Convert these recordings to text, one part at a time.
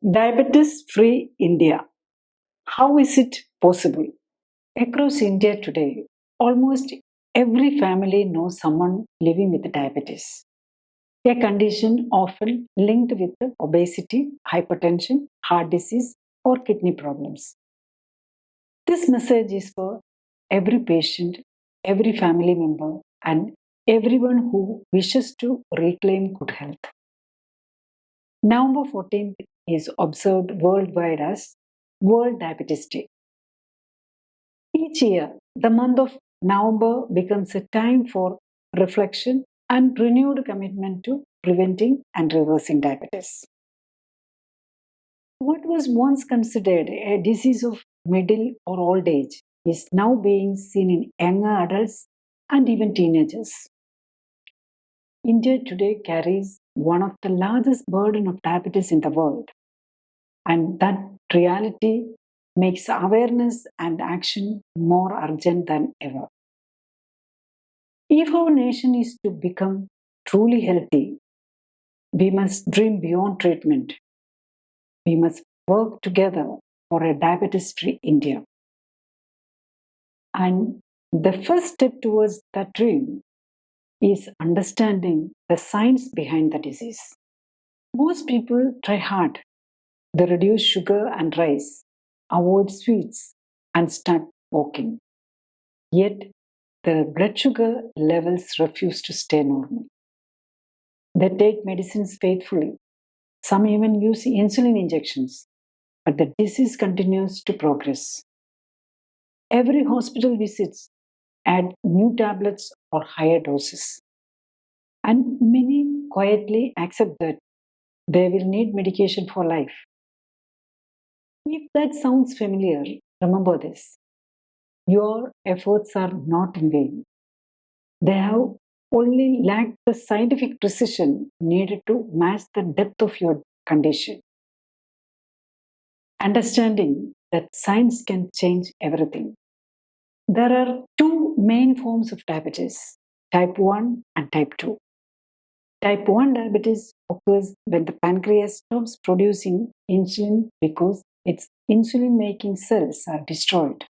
Diabetes-free India. How is it possible? Across India today, almost every family knows someone living with diabetes, a condition often linked with obesity, hypertension, heart disease, or kidney problems. This message is for every patient, every family member, and everyone who wishes to reclaim good health. November 14th is observed worldwide as World Diabetes Day. Each year, the month of November becomes a time for reflection and renewed commitment to preventing and reversing diabetes. What was once considered a disease of middle or old age is now being seen in younger adults and even teenagers. India today carries one of the largest burden of diabetes in the world, and that reality makes awareness and action more urgent than ever. If our nation is to become truly healthy, we must dream beyond treatment. We must work together for a diabetes free India. And the first step towards that dream is understanding the science behind the disease. Most people try hard. They reduce sugar and rice, avoid sweets, and start walking. Yet, their blood sugar levels refuse to stay normal. They take medicines faithfully. Some even use insulin injections, but the disease continues to progress. Every hospital visits add new tablets or higher doses. And many quietly accept that they will need medication for life. If that sounds familiar, remember this. Your efforts are not in vain. They have only lacked the scientific precision needed to match the depth of your condition. Understanding that science can change everything. There are two main forms of diabetes, type 1 and type 2. Type 1 diabetes occurs when the pancreas stops producing insulin because its insulin making cells are destroyed.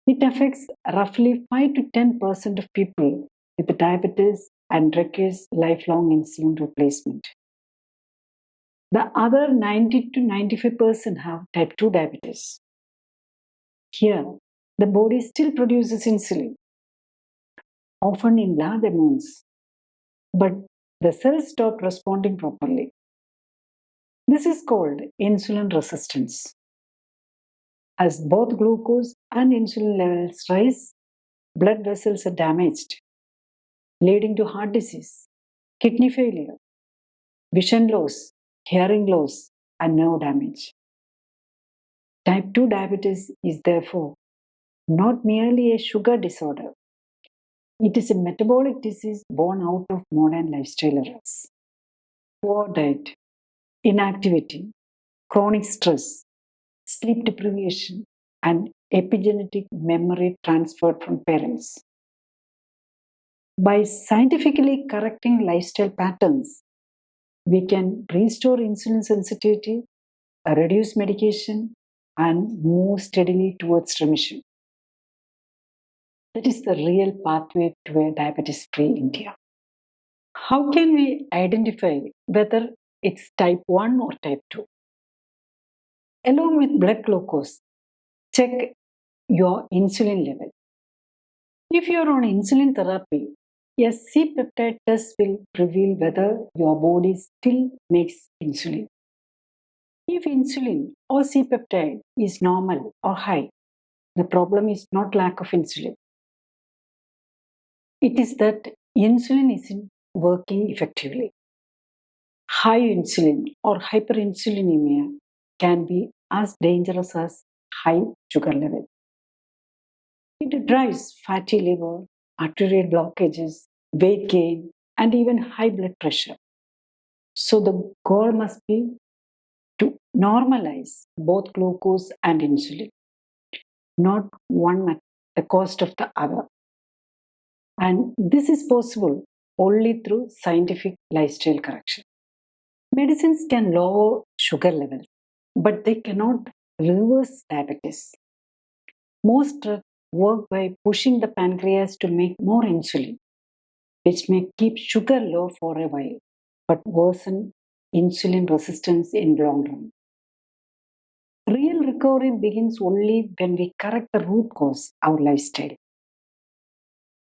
It affects roughly 5 to 10% of people with diabetes and requires lifelong insulin replacement. The other 90 to 95% have type 2 diabetes. Here, the body still produces insulin, often in large amounts, but the cells stop responding properly. This is called insulin resistance. As both glucose and insulin levels rise, blood vessels are damaged, leading to heart disease, kidney failure, vision loss, hearing loss, and nerve damage. Type 2 diabetes is therefore not merely a sugar disorder, it is a metabolic disease born out of modern lifestyle errors. Poor diet, inactivity, chronic stress, sleep deprivation, and epigenetic memory transferred from parents. By scientifically correcting lifestyle patterns, we can restore insulin sensitivity, reduce medication, and move steadily towards remission. That is the real pathway to a diabetes free India. How can we identify whether it's type 1 or type 2? Along with blood glucose, check your insulin level. If you're on insulin therapy, a C-peptide test will reveal whether your body still makes insulin. If insulin or C-peptide is normal or high, the problem is not lack of insulin. It is that insulin isn't working effectively. High insulin or hyperinsulinemia can be as dangerous as high sugar level. It drives fatty liver, arterial blockages, weight gain, and even high blood pressure. So the goal must be to normalize both glucose and insulin, not one at the cost of the other. And this is possible only through scientific lifestyle correction. Medicines can lower sugar levels, but they cannot reverse diabetes. Most drugs work by pushing the pancreas to make more insulin, which may keep sugar low for a while, but worsen insulin resistance in the long run. Real recovery begins only when we correct the root cause, our lifestyle.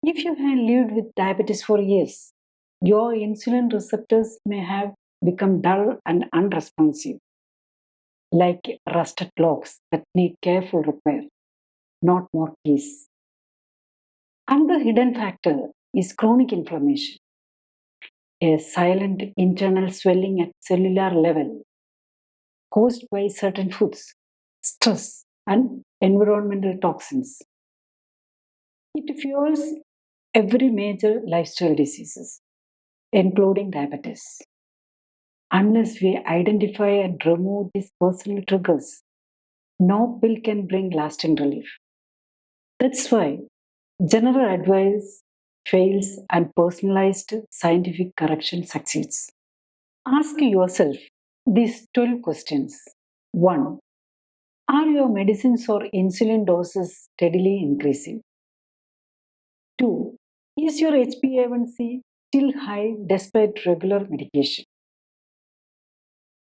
If you have lived with diabetes for years, your insulin receptors may have become dull and unresponsive, like rusted locks that need careful repair, not more keys. Another hidden factor is chronic inflammation, a silent internal swelling at cellular level caused by certain foods, stress, and environmental toxins. It fuels every major lifestyle diseases, including diabetes. Unless we identify and remove these personal triggers, no pill can bring lasting relief. That's why general advice fails and personalized scientific correction succeeds. Ask yourself these 12 questions. 1. Are your medicines or insulin doses steadily increasing? 2. Is your HbA1c still high despite regular medication?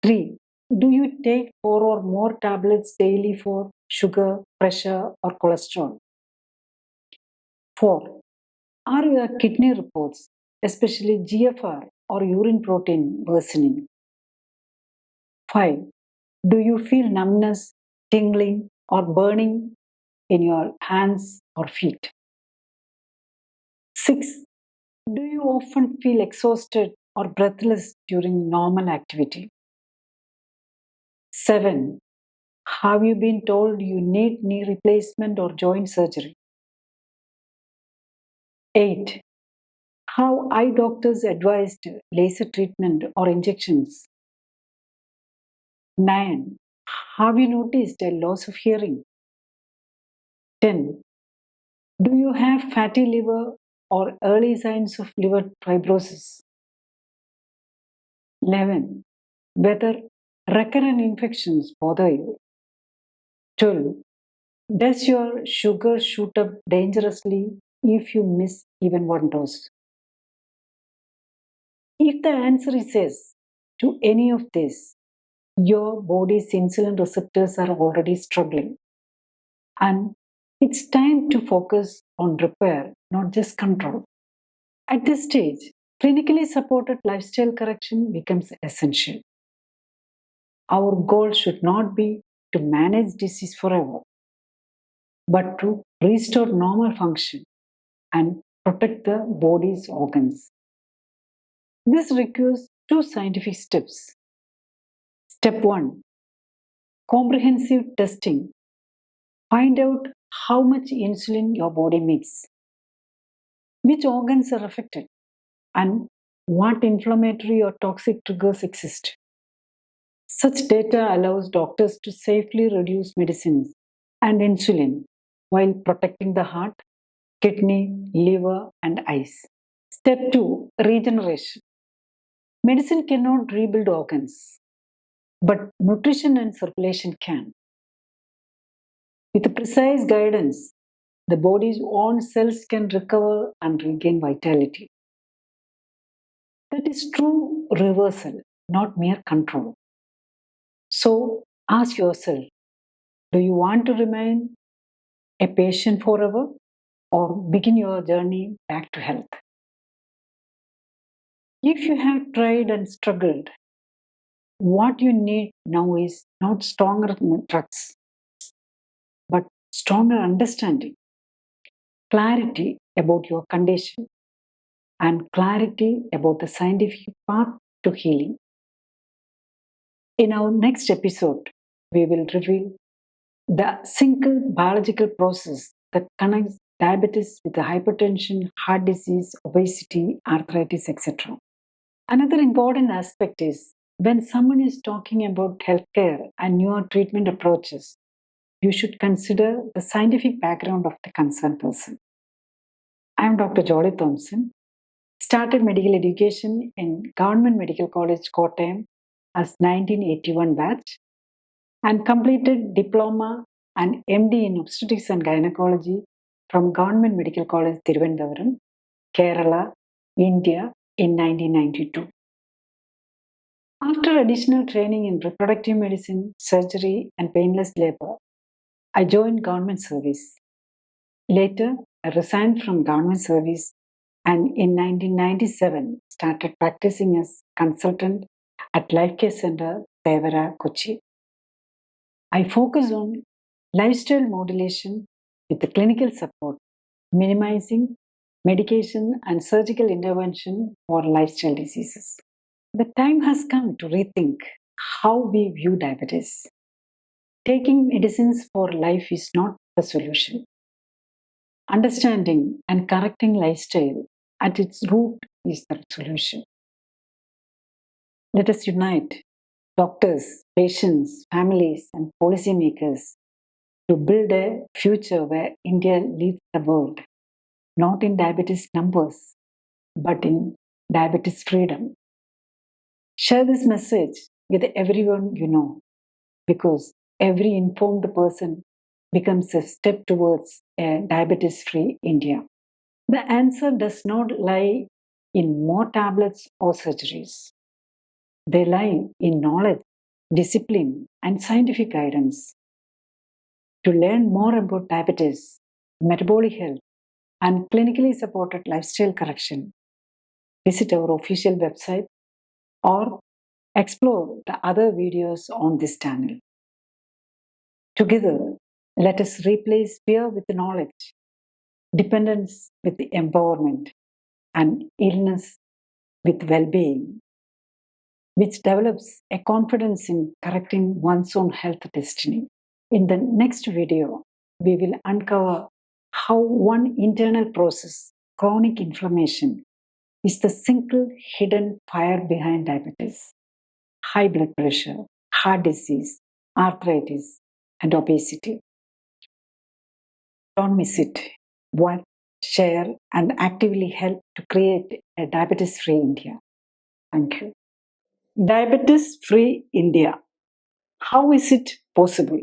3. Do you take 4 or more tablets daily for sugar, pressure, or cholesterol? 4. Are your kidney reports, especially GFR or urine protein, worsening? 5. Do you feel numbness, tingling, or burning in your hands or feet? 6. Do you often feel exhausted or breathless during normal activity? 7. Have you been told you need knee replacement or joint surgery? 8. Have eye doctors advised laser treatment or injections? 9. Have you noticed a loss of hearing? 10. Do you have fatty liver or early signs of liver fibrosis? 11. Whether recurrent infections bother you? 12. Does your sugar shoot up dangerously if you miss even one dose? If the answer is yes to any of this, your body's insulin receptors are already struggling. And it's time to focus on repair, not just control. At this stage, clinically supported lifestyle correction becomes essential. Our goal should not be to manage disease forever, but to restore normal function and protect the body's organs. This requires two scientific steps. Step 1, comprehensive testing. Find out how much insulin your body makes, which organs are affected, and what inflammatory or toxic triggers exist. Such data allows doctors to safely reduce medicines and insulin while protecting the heart, kidney, liver, and eyes. Step 2, regeneration. Medicine cannot rebuild organs, but nutrition and circulation can. With precise guidance, the body's own cells can recover and regain vitality. That is true reversal, not mere control. So ask yourself, do you want to remain a patient forever or begin your journey back to health? If you have tried and struggled, what you need now is not stronger drugs, but stronger understanding, clarity about your condition, and clarity about the scientific path to healing. In our next episode, we will reveal the single biological process that connects diabetes with the hypertension, heart disease, obesity, arthritis, etc. Another important aspect is when someone is talking about healthcare and newer treatment approaches, you should consider the scientific background of the concerned person. I am Dr. Jolly Thomson, started medical education in Government Medical College, Kottayam, as 1981 batch and completed diploma and MD in obstetrics and gynecology from Government Medical College, Thiruvananthapuram, Kerala, India in 1992. After additional training in reproductive medicine, surgery, and painless labor, I joined government service. Later, I resigned from government service and in 1997 started practicing as consultant at Life Care Center, Tevara, Kochi. I focus on lifestyle modulation with the clinical support, minimizing medication and surgical intervention for lifestyle diseases. The time has come to rethink how we view diabetes. Taking medicines for life is not the solution. Understanding and correcting lifestyle at its root is the solution. Let us unite doctors, patients, families, and policymakers to build a future where India leads the world, not in diabetes numbers, but in diabetes freedom. Share this message with everyone you know, because every informed person becomes a step towards a diabetes free India. The answer does not lie in more tablets or surgeries. They lie in knowledge, discipline, and scientific guidance. To learn more about diabetes, metabolic health, and clinically supported lifestyle correction, visit our official website or explore the other videos on this channel. Together, let us replace fear with knowledge, dependence with empowerment, and illness with well being, which develops a confidence in correcting one's own health destiny. In the next video, we will uncover how one internal process, chronic inflammation, is the single hidden fire behind diabetes, high blood pressure, heart disease, arthritis, and obesity. Don't miss it. Watch, share, and actively help to create a diabetes free India. Thank you. Diabetes free India. How is it possible?